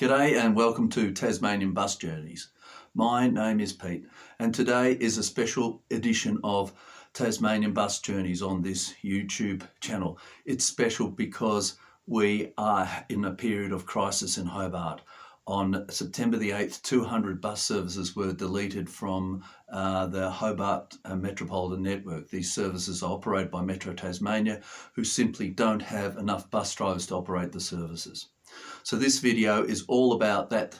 G'day and welcome to Tasmanian Bus Journeys. My name is Pete and today is a special edition of Tasmanian Bus Journeys on this YouTube channel. It's special because we are in a period of crisis in Hobart. On September the 8th, 200 bus services were deleted from the Hobart Metropolitan Network. These services are operated by Metro Tasmania, who simply don't have enough bus drivers to operate the services. So this video is all about that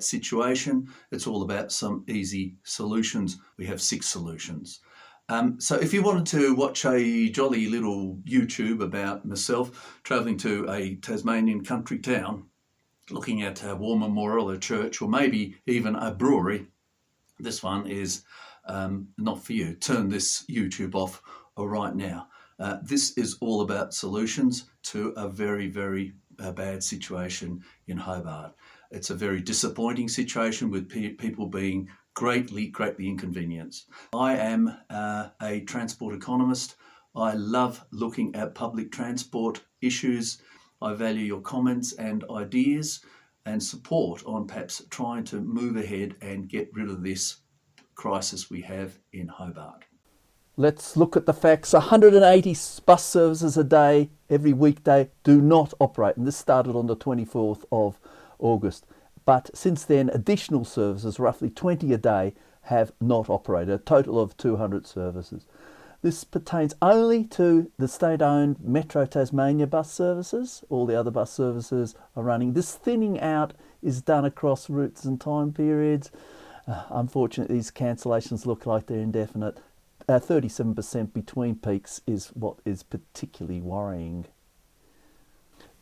situation. It's all about some easy solutions. We have 6 solutions. So if you wanted to watch a jolly little YouTube about myself travelling to a Tasmanian country town, looking at a war memorial, a church, or maybe even a brewery, this one is not for you. Turn this YouTube off right now. This is all about solutions to a very, very bad situation in Hobart. It's a very disappointing situation with people being greatly inconvenienced. I am a transport economist. I love looking at public transport issues. I value your comments and ideas and support on perhaps trying to move ahead and get rid of this crisis we have in Hobart. Let's look at the facts. 180 bus services a day every weekday do not operate, and this started on the 24th of August. But since then, additional services, roughly 20 a day, have not operated, a total of 200 services. This pertains only to the state-owned Metro Tasmania bus services. All the other bus services are running. This thinning out is done across routes and time periods. Unfortunately, these cancellations look like they're indefinite. 37% between peaks is what is particularly worrying.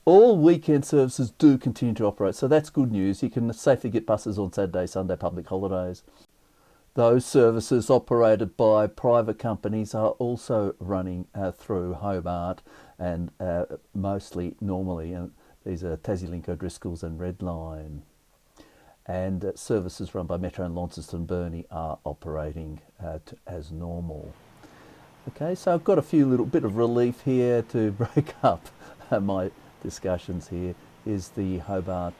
All weekend services do continue to operate, so that's good news. You can safely get buses on Saturday, Sunday, public holidays. Those services operated by private companies are also running through Hobart and mostly normally. And these are TassieLink, O'Driscoll's and Redline. And services run by Metro and Launceston Burnie are operating as normal. Okay, so I've got a few little bit of relief here to break up my discussions here. Is the Hobart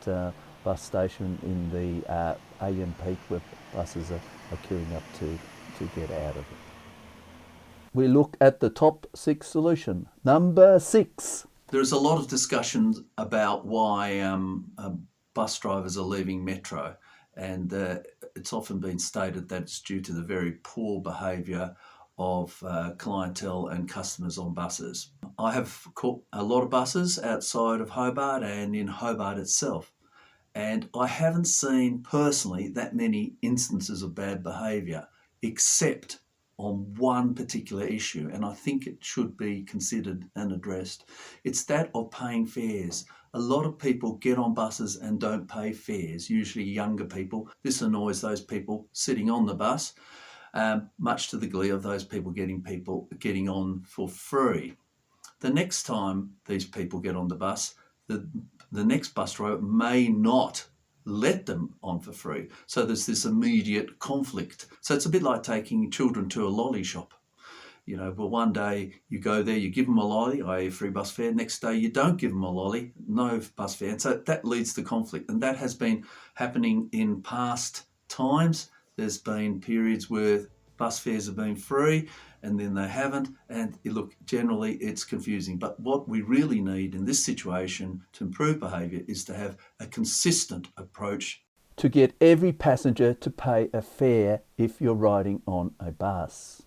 bus station in the AM peak where buses are queuing up to get out of it. We look at the top 6 solution. Number 6. There's a lot of discussion about why bus drivers are leaving Metro, and it's often been stated that it's due to the very poor behaviour of clientele and customers on buses. I have caught a lot of buses outside of Hobart and in Hobart itself, and I haven't seen personally that many instances of bad behaviour except on one particular issue, and I think it should be considered and addressed. It's that of paying fares. A lot of people get on buses and don't pay fares, usually younger people. This annoys those people sitting on the bus, much to the glee of those people getting on for free. The next time these people get on the bus, the next bus driver may not let them on for free. So there's this immediate conflict. So it's a bit like taking children to a lolly shop. You know, well, one day you go there, you give them a lolly, i.e. free bus fare. Next day you don't give them a lolly, no bus fare. And so that leads to conflict. And that has been happening in past times. There's been periods where bus fares have been free and then they haven't. And look, generally it's confusing. But what we really need in this situation to improve behaviour is to have a consistent approach to get every passenger to pay a fare if you're riding on a bus.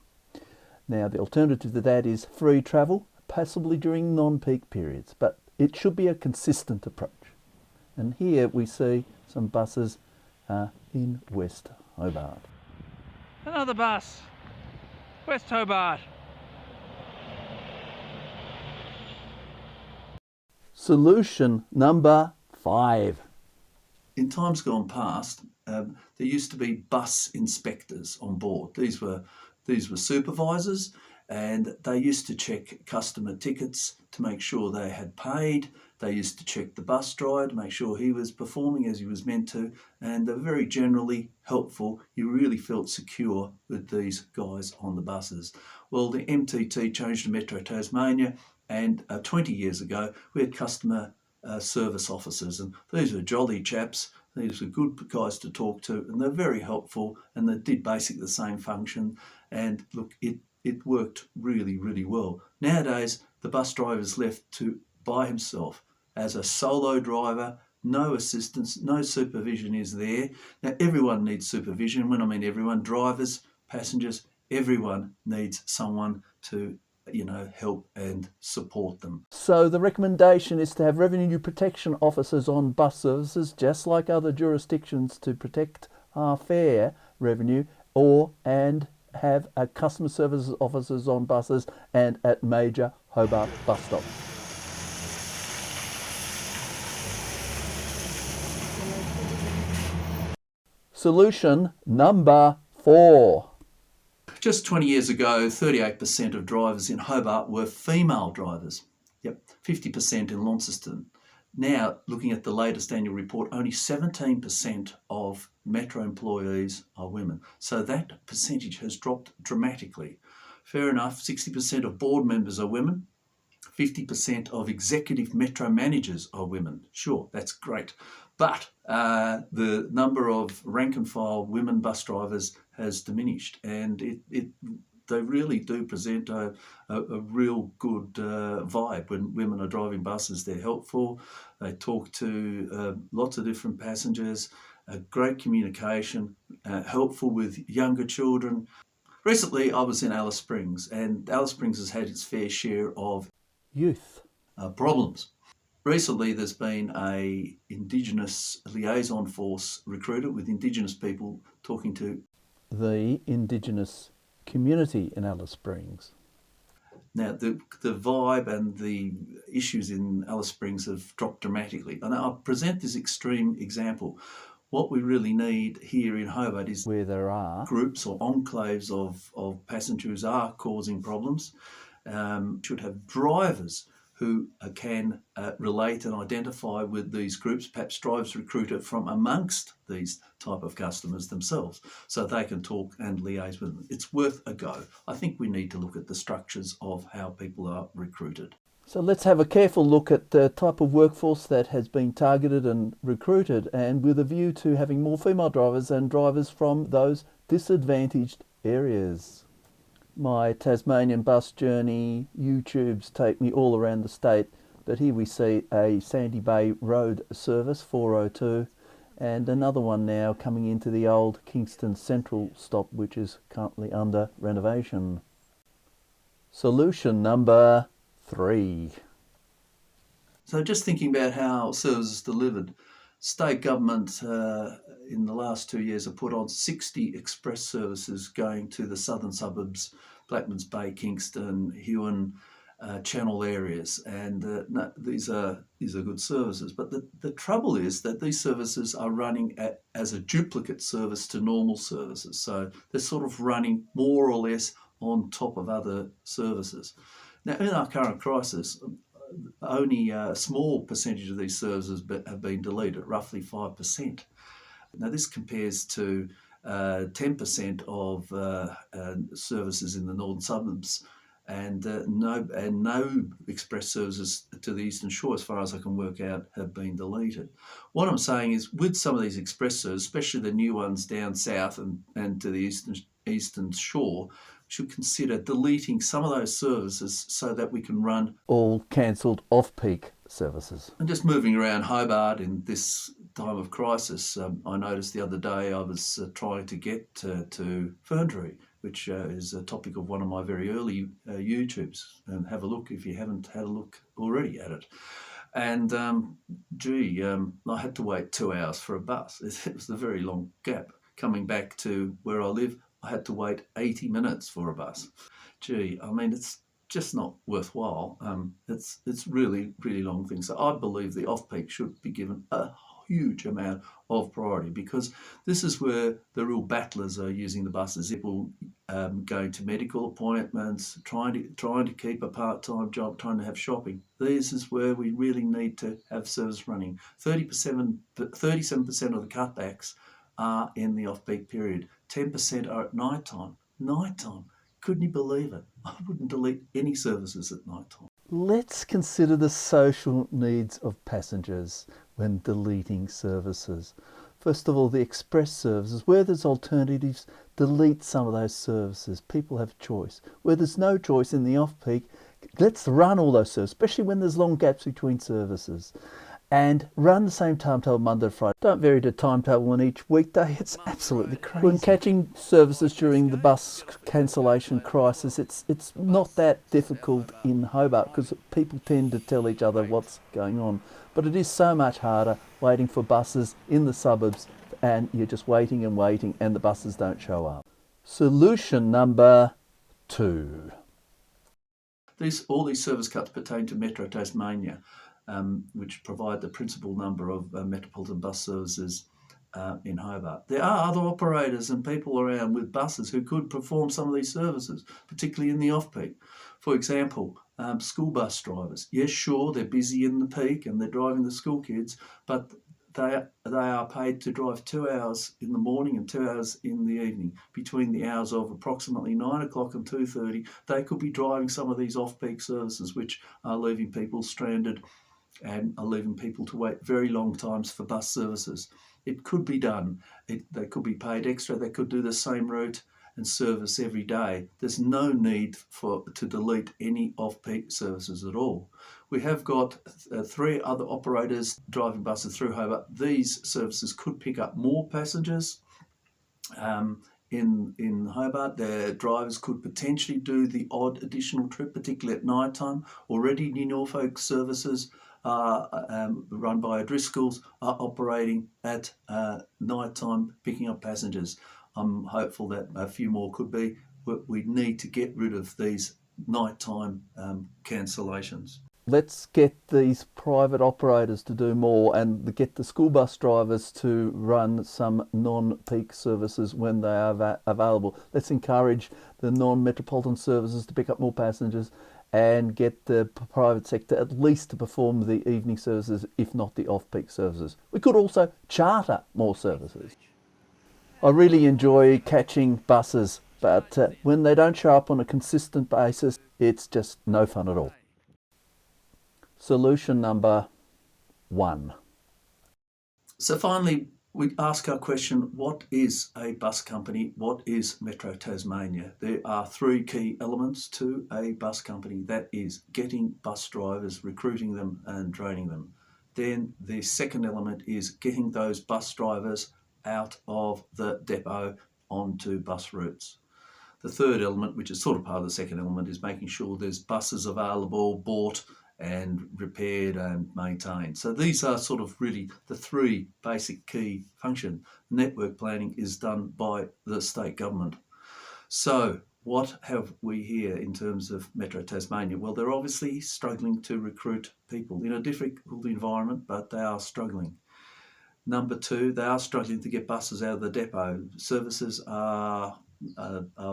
Now, the alternative to that is free travel, possibly during non-peak periods, but it should be a consistent approach. And here we see some buses in West Hobart. Another bus, West Hobart. Solution number 5. In times gone past, there used to be bus inspectors on board. These were supervisors, and they used to check customer tickets to make sure they had paid. They used to check the bus driver to make sure he was performing as he was meant to, and they're very generally helpful. You really felt secure with these guys on the buses. Well, the MTT changed to Metro Tasmania, and 20 years ago we had customer service officers, and these are jolly chaps. These are good guys to talk to, and they're very helpful, and they did basically the same function. And look, it worked really, really well. Nowadays, the bus driver's left by himself as a solo driver. No assistance, no supervision is there. Now, everyone needs supervision. When I mean everyone, drivers, passengers, everyone needs someone to help and support them. So the recommendation is to have revenue protection officers on bus services, just like other jurisdictions, to protect our fare revenue, and have a customer services officers on buses and at major Hobart bus stops. Solution number 4. Just 20 years ago, 38% of drivers in Hobart were female drivers. Yep, 50% in Launceston. Now, looking at the latest annual report, only 17% of Metro employees are women. So that percentage has dropped dramatically. Fair enough, 60% of board members are women. 50% of executive Metro managers are women. Sure, that's great. But the number of rank and file women bus drivers has diminished, and they really do present a real good vibe when women are driving buses. They're helpful, they talk to lots of different passengers, great communication, helpful with younger children. Recently, I was in Alice Springs, and Alice Springs has had its fair share of Youth problems. Recently, there's been a Indigenous liaison force recruited with Indigenous people talking to the Indigenous community in Alice Springs. Now, the vibe and the issues in Alice Springs have dropped dramatically. And I'll present this extreme example. What we really need here in Hobart is where there are groups or enclaves of passengers who are causing problems. Should have drivers who can relate and identify with these groups, perhaps drivers recruited from amongst these type of customers themselves, so they can talk and liaise with them. It's worth a go. I think we need to look at the structures of how people are recruited. So let's have a careful look at the type of workforce that has been targeted and recruited, and with a view to having more female drivers and drivers from those disadvantaged areas. My Tasmanian bus journey YouTubes take me all around the state, but here we see a Sandy Bay Road service 402 and another one now coming into the old Kingston Central stop, which is currently under renovation. Solution number 3. So just thinking about how services delivered, state government in the last 2 years have put on 60 express services going to the southern suburbs, Blackmans Bay, Kingston, Huon, Channel areas, and these are good services. But the trouble is that these services are running as a duplicate service to normal services, so they're sort of running more or less on top of other services. Now, in our current crisis, only a small percentage of these services have been deleted, roughly 5%. Now, this compares to 10% of services in the northern suburbs, and no express services to the Eastern Shore, as far as I can work out, have been deleted. What I'm saying is, with some of these express services, especially the new ones down south and to the Eastern Shore, should consider deleting some of those services so that we can run all cancelled off-peak services. And just moving around Hobart in this time of crisis, I noticed the other day I was trying to get to Ferntree, which is a topic of one of my very early YouTubes, and have a look if you haven't had a look already at it. And I had to wait 2 hours for a bus. It was a very long gap. Coming back to where I live, I had to wait 80 minutes for a bus. I mean, it's just not worthwhile. It's really, really long thing. So I believe the off-peak should be given a huge amount of priority, because this is where the real battlers are using the buses. People going to medical appointments, trying to keep a part-time job, trying to have shopping. This is where we really need to have service running. 37% of the cutbacks are in the off-peak period. 10% are at night time. Couldn't you believe it? I wouldn't delete any services at night time. Let's consider the social needs of passengers when deleting services. First of all, the express services. Where there's alternatives, delete some of those services. People have choice. Where there's no choice in the off-peak, let's run all those services, especially when there's long gaps between services. And run the same timetable Monday to Friday. Don't vary the timetable on each weekday. It's absolutely crazy. When catching services during the bus cancellation crisis, it's not that difficult in Hobart because people tend to tell each other what's going on. But it is so much harder waiting for buses in the suburbs, and you're just waiting and waiting and the buses don't show up. Solution number 2. All these service cuts pertain to Metro Tasmania, which provide the principal number of metropolitan bus services in Hobart. There are other operators and people around with buses who could perform some of these services, particularly in the off-peak. For example, school bus drivers. Yes, sure, they're busy in the peak and they're driving the school kids, but they are paid to drive 2 hours in the morning and 2 hours in the evening. Between the hours of approximately 9 o'clock and 2:30, they could be driving some of these off-peak services, which are leaving people stranded and are leaving people to wait very long times for bus services. It could be done. They could be paid extra. They could do the same route and service every day. There's no need to delete any off-peak services at all. We have got 3 other operators driving buses through Hobart. These services could pick up more passengers. In Hobart, their drivers could potentially do the odd additional trip, particularly at night time. Already New Norfolk services run by Driscoll's are operating at night time, picking up passengers. I'm hopeful that a few more could be. We need to get rid of these nighttime cancellations. Let's get these private operators to do more and get the school bus drivers to run some non-peak services when they are available. Let's encourage the non-metropolitan services to pick up more passengers and get the private sector at least to perform the evening services, if not the off-peak services. We could also charter more services. I really enjoy catching buses, but when they don't show up on a consistent basis, it's just no fun at all. Solution number 1. So finally, we ask our question, what is a bus company? What is Metro Tasmania? There are 3 key elements to a bus company. That is getting bus drivers, recruiting them and training them. Then the second element is getting those bus drivers out of the depot onto bus routes. The third element, which is sort of part of the second element, is making sure there's buses available, bought and repaired and maintained. So these are sort of really the 3 basic key functions. Network planning is done by the state government. So what have we here in terms of Metro Tasmania? Well, they're obviously struggling to recruit people in a difficult environment, but they are struggling. Number 2, they are struggling to get buses out of the depot. Services are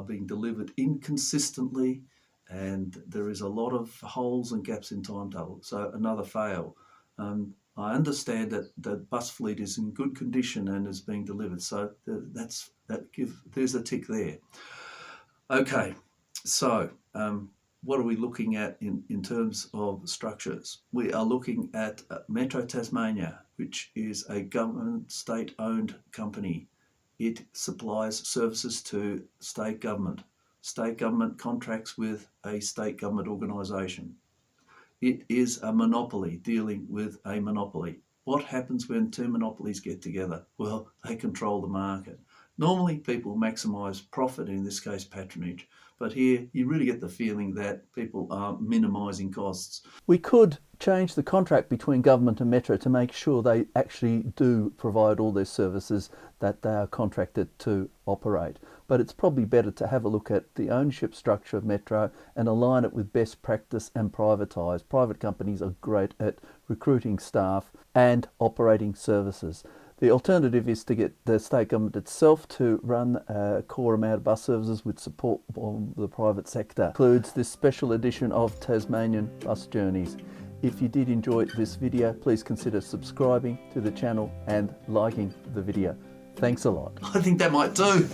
being delivered inconsistently, and there is a lot of holes and gaps in timetable. So another fail. I understand that the bus fleet is in good condition and is being delivered. So there's a tick there. Okay, so what are we looking at in terms of structures? We are looking at Metro Tasmania, which is a government state-owned company. It supplies services to state government. State government contracts with a state government organisation. It is a monopoly dealing with a monopoly. What happens when 2 monopolies get together? Well, they control the market. Normally people maximise profit, in this case patronage, but here you really get the feeling that people are minimising costs. We could change the contract between government and Metro to make sure they actually do provide all their services that they are contracted to operate. But it's probably better to have a look at the ownership structure of Metro and align it with best practice and privatise. Private companies are great at recruiting staff and operating services. The alternative is to get the state government itself to run a core amount of bus services with support from the private sector. Includes this special edition of Tasmanian Bus Journeys. If you did enjoy this video, please consider subscribing to the channel and liking the video. Thanks a lot. I think that might do.